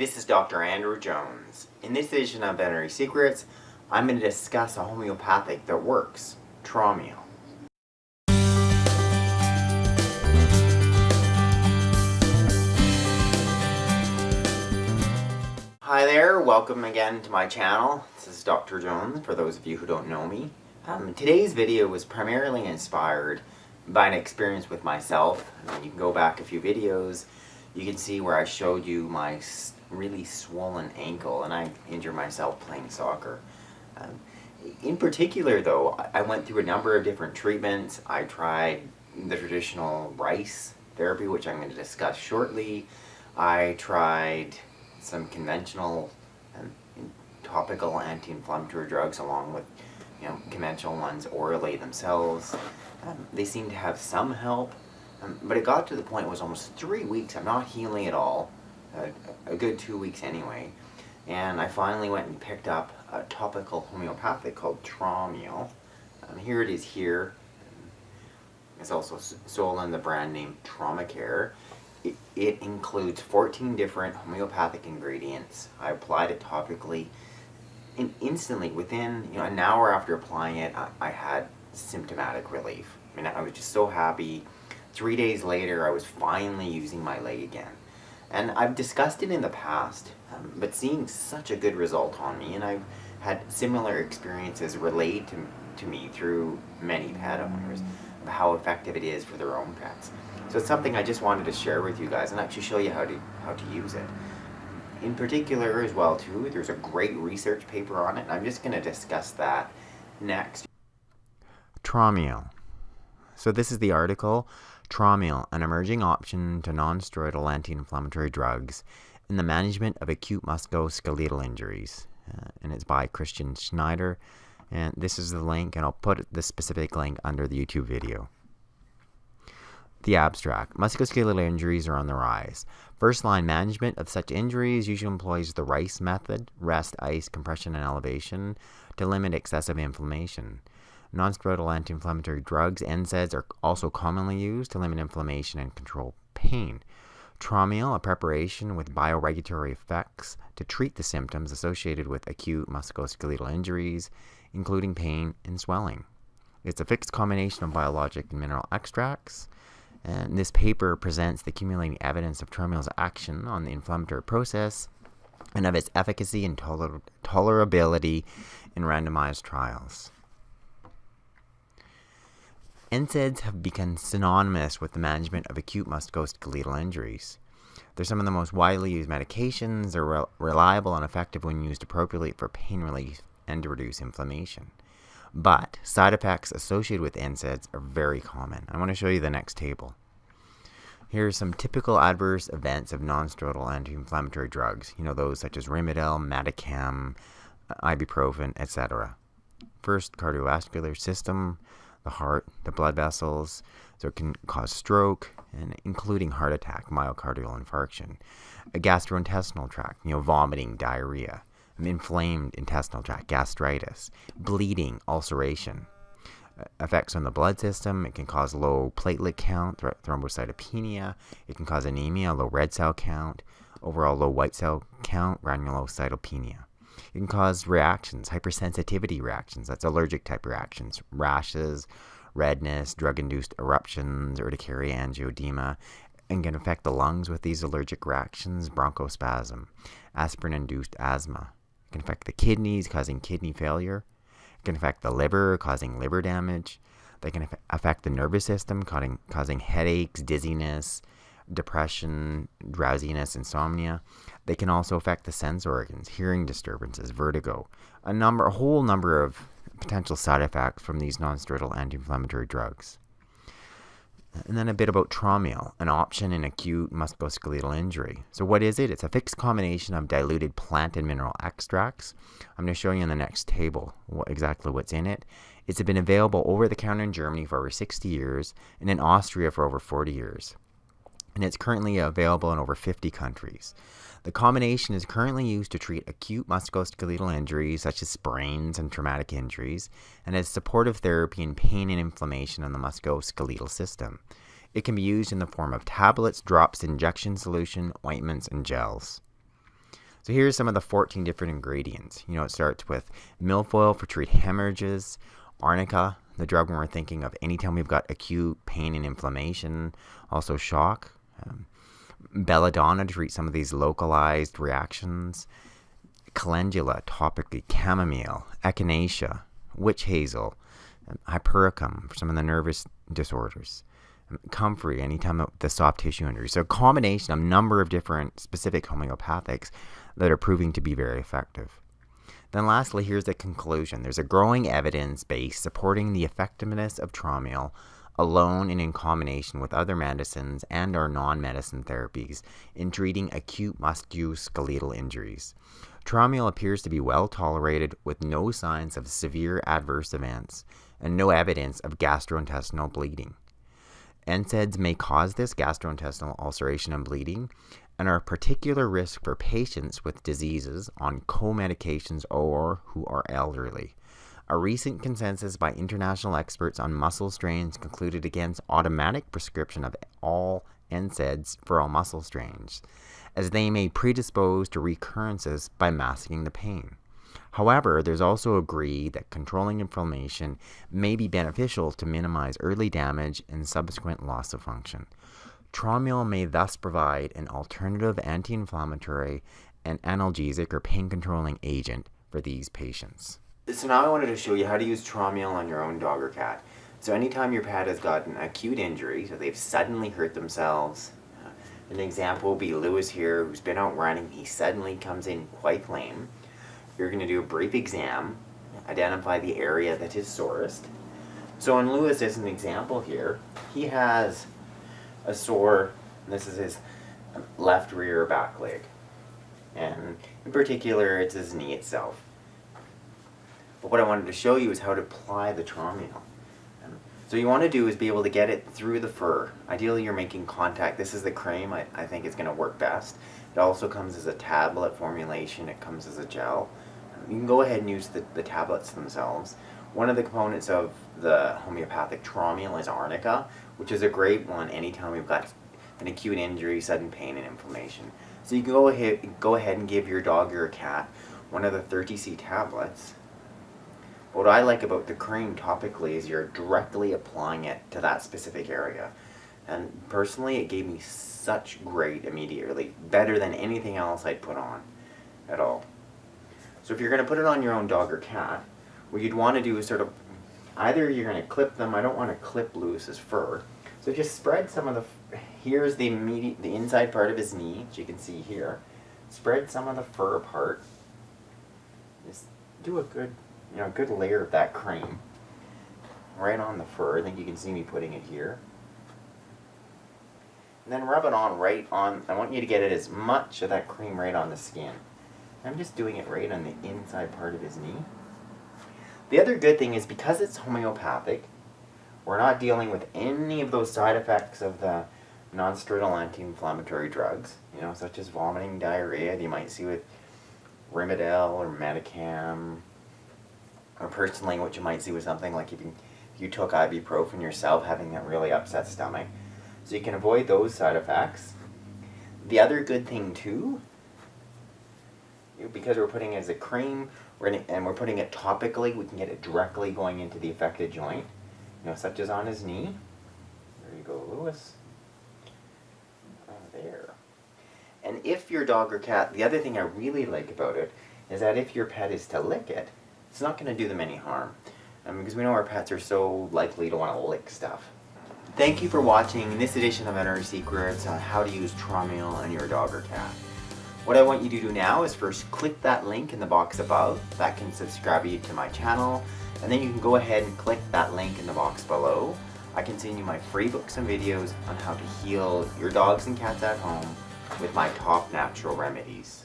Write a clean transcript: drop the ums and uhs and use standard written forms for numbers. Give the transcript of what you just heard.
This is Dr. Andrew Jones. In this edition of Veterinary Secrets, I'm going to discuss a homeopathic that works, Traumeel. Hi there, welcome again to my channel. This is Dr. Jones, for those of you who don't know me. Today's video was primarily inspired by an experience with myself. You can go back a few videos. You can see where I showed you my really swollen ankle, and I injured myself playing soccer. In particular though, I went through a number of different treatments. I tried the traditional rice therapy, which I'm going to discuss shortly. I tried some conventional topical anti-inflammatory drugs along with conventional ones orally themselves. They seem to have some help. But it got to the point it was almost 3 weeks. I'm not healing at all. A good 2 weeks anyway. And I finally went and picked up a topical homeopathic called Traumeel. Here it is here. It's also sold under the brand name Traumacare. It includes 14 different homeopathic ingredients. I applied it topically. And instantly, within an hour after applying it, I had symptomatic relief. I mean, I was just so happy. 3 days later, I was finally using my leg again. And I've discussed it in the past, but seeing such a good result on me, and I've had similar experiences relayed to me through many pet owners of how effective it is for their own pets. So it's something I just wanted to share with you guys and actually show you how to use it. In particular as well too, there's a great research paper on it, and I'm just going to discuss that next. Traumeel. So this is the article, Traumeel, an emerging option to non-steroidal anti-inflammatory drugs in the management of acute musculoskeletal injuries. And it's by Christian Schneider. And this is the link, and I'll put the specific link under the YouTube video. The abstract. Musculoskeletal injuries are on the rise. First-line management of such injuries usually employs the RICE method, rest, ice, compression, and elevation, to limit excessive inflammation. Non-steroidal anti-inflammatory drugs, NSAIDs, are also commonly used to limit inflammation and control pain. Traumeel, a preparation with bioregulatory effects to treat the symptoms associated with acute musculoskeletal injuries, including pain and swelling. It's a fixed combination of biologic and mineral extracts. And this paper presents the accumulating evidence of Traumeel's action on the inflammatory process and of its efficacy and tolerability in randomized trials. NSAIDs have become synonymous with the management of acute musculoskeletal injuries. They're some of the most widely used medications. They're reliable and effective when used appropriately for pain relief and to reduce inflammation. But side effects associated with NSAIDs are very common. I want to show you the next table. Here are some typical adverse events of non-steroidal anti-inflammatory drugs. Those such as Rimadyl, Metacam, ibuprofen, etc. First, cardiovascular system, the heart, the blood vessels, so it can cause stroke, and including heart attack, myocardial infarction. A gastrointestinal tract, vomiting, diarrhea. An inflamed intestinal tract, gastritis. Bleeding, ulceration. Effects on the blood system, it can cause low platelet count, thrombocytopenia. It can cause anemia, low red cell count, overall low white cell count, granulocytopenia. It can cause reactions, hypersensitivity reactions, that's allergic type reactions, rashes, redness, drug-induced eruptions, urticaria, angioedema, and can affect the lungs with these allergic reactions, bronchospasm, aspirin-induced asthma. It can affect the kidneys, causing kidney failure. It can affect the liver, causing liver damage. They can affect the nervous system, causing headaches, dizziness, depression, drowsiness, insomnia. They can also affect the sense organs, hearing disturbances, vertigo, a whole number of potential side effects from these non-steroidal anti-inflammatory drugs. And then a bit about Traumeel, an option in acute musculoskeletal injury. So what is it? It's a fixed combination of diluted plant and mineral extracts. I'm going to show you in the next table exactly what's in it. It's been available over the counter in Germany for over 60 years and in Austria for over 40 years. And it's currently available in over 50 countries. The combination is currently used to treat acute musculoskeletal injuries such as sprains and traumatic injuries, and as supportive therapy in pain and inflammation in the musculoskeletal system. It can be used in the form of tablets, drops, injection solution, ointments, and gels. So here's some of the 14 different ingredients. It starts with milfoil for treat hemorrhages, Arnica, the drug when we're thinking of anytime we've got acute pain and inflammation, also shock, belladonna to treat some of these localized reactions, Calendula, topically, chamomile, echinacea, witch hazel, hypericum for some of the nervous disorders, comfrey anytime the soft tissue injury. So a combination of a number of different specific homeopathics that are proving to be very effective. Then lastly, here's the conclusion. There's a growing evidence base supporting the effectiveness of Traumeel alone and in combination with other medicines and or non-medicine therapies in treating acute musculoskeletal injuries. Traumeel appears to be well tolerated with no signs of severe adverse events and no evidence of gastrointestinal bleeding. NSAIDs may cause this gastrointestinal ulceration and bleeding and are a particular risk for patients with diseases on co-medications or who are elderly. A recent consensus by international experts on muscle strains concluded against automatic prescription of all NSAIDs for all muscle strains, as they may predispose to recurrences by masking the pain. However, there's also agreed that controlling inflammation may be beneficial to minimize early damage and subsequent loss of function. Traumeel may thus provide an alternative anti-inflammatory and analgesic or pain-controlling agent for these patients. So now I wanted to show you how to use Traumeel on your own dog or cat. So anytime your pet has got an acute injury, so they've suddenly hurt themselves, an example will be Lewis here, who's been out running, he suddenly comes in quite lame. You're going to do a brief exam, identify the area that is sorest. So in Lewis, as an example here, he has a sore, this is his left rear back leg, and in particular it's his knee itself. But what I wanted to show you is how to apply the Traumeel. So you want to do is be able to get it through the fur. Ideally you're making contact. This is the cream, I think it's going to work best. It also comes as a tablet formulation, it comes as a gel. You can go ahead and use the tablets themselves. One of the components of the homeopathic Traumeel is Arnica, which is a great one anytime we've got an acute injury, sudden pain, and inflammation. So you can go ahead and give your dog or cat one of the 30C tablets. What I like about the cream topically is you're directly applying it to that specific area. And personally, it gave me such great immediate relief, better than anything else I'd put on at all. So if you're going to put it on your own dog or cat, what you'd want to do is sort of, either you're going to clip them, I don't want to clip Lewis's fur, so just spread some of the, here's the inside part of his knee, which you can see here. Spread some of the fur apart. Just do a good, good layer of that cream right on the fur. I think you can see me putting it here. And then rub it on right on, I want you to get it as much of that cream right on the skin. I'm just doing it right on the inside part of his knee. The other good thing is because it's homeopathic, we're not dealing with any of those side effects of the non-steroidal anti-inflammatory drugs, such as vomiting, diarrhea that you might see with Rimadyl or Metacam, or personally what you might see with something like if you took ibuprofen yourself, having that really upset stomach. So you can avoid those side effects. The other good thing too, because we're putting it as a cream, and we're putting it topically, we can get it directly going into the affected joint, such as on his knee. There you go, Lewis. There. And if your dog or cat, the other thing I really like about it is that if your pet is to lick it, it's not going to do them any harm. Because we know our pets are so likely to want to lick stuff. Thank you for watching this edition of Veterinary Secrets on how to use Traumeel on your dog or cat. What I want you to do now is first click that link in the box above. That can subscribe you to my channel. And then you can go ahead and click that link in the box below. I can send you my free books and videos on how to heal your dogs and cats at home with my top natural remedies.